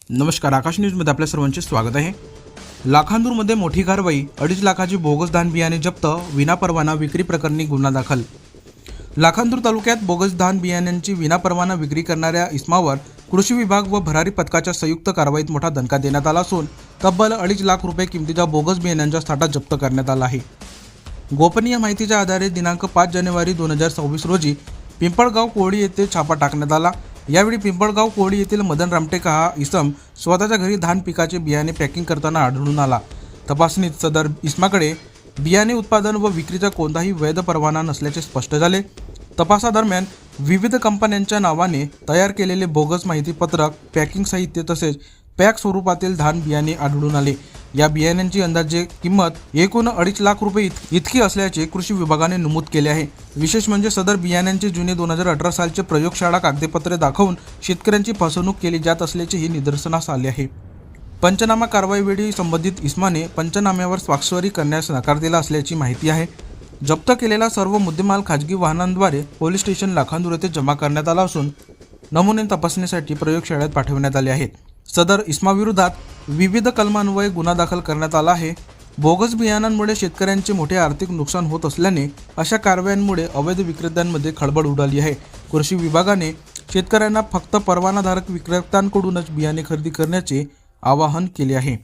नमस्कार, आकाश न्यूजमध्ये आपल्या सर्वांचे स्वागत आहे। लाखांदूरमध्ये मोठी कारवाई, 2.5 लाखाची बोगस धान बियाणे जप्त, विनापरवाना विक्री प्रकरणी गुन्हा दाखल। लाखांदूर तालुक्यात बोगस धान बियाण्यांची विनापरवाना विक्री करणाऱ्या इसमावर कृषी विभाग व भरारी पथकाच्या संयुक्त कारवाईत मोठा दणका देण्यात आला असून तब्बल 2.5 लाख रुपये किमतीच्या बोगस बियाण्यांचा साठा जप्त करण्यात आला आहे। गोपनीय माहितीच्या आधारे दिनांक 5 जानेवारी 2026 रोजी पिंपळगाव कोळी येथे छापा टाकण्यात आला। यावेळी पिंपळगाव कोळी येथील मदन रामटेक हा इसम स्वतःच्या घरी धान पिकाचे बियाणे पॅकिंग करताना आढळून आला। तपासणीत सदर इसमाकडे बियाणे उत्पादन व विक्रीचा कोणताही वैध परवाना नसल्याचे स्पष्ट झाले। तपासादरम्यान विविध कंपन्यांच्या नावाने तयार केलेले बोगस माहिती पत्रक, पॅकिंग साहित्य तसेच पॅक स्वरूपातील धान बियाणे आढळून आले। या बियाण्यांची अंदाजे किंमत एकूण 2.5 लाख रुपये इतकी असल्याचे कृषी विभागाने नमूद केले आहे। विशेष म्हणजे सदर बियाण्यांचे जुने 2018 सालचे प्रयोगशाळा कागदपत्रे दाखवून शेतकऱ्यांची फसवणूक केली जात असल्याचेही निदर्शनास आले आहे। पंचनामा कारवाईवेळी संबंधित इस्माने पंचनाम्यावर स्वाक्षरी करण्यास नकार दिला असल्याची माहिती आहे। जप्त केलेला सर्व मुद्देमाल खाजगी वाहनांद्वारे पोलीस स्टेशन लाखांदूर येथे जमा करण्यात आला असून नमुने तपासणीसाठी प्रयोगशाळेत पाठवण्यात आले आहेत। सदर इस्माविरोधात विविध कलमान्वये गुन्हा दाखल करण्यात आला आहे। बोगस बियाणांमुळे शेतकऱ्यांचे मोठे आर्थिक नुकसान होत असल्याने अशा कारवायांमुळे अवैध विक्रेत्यांमध्ये खळबळ उडाली आहे। कृषी विभागाने शेतकऱ्यांना फक्त परवानाधारक विक्रेत्यांकडूनच बियाणे खरेदी करण्याचे आवाहन केले आहे।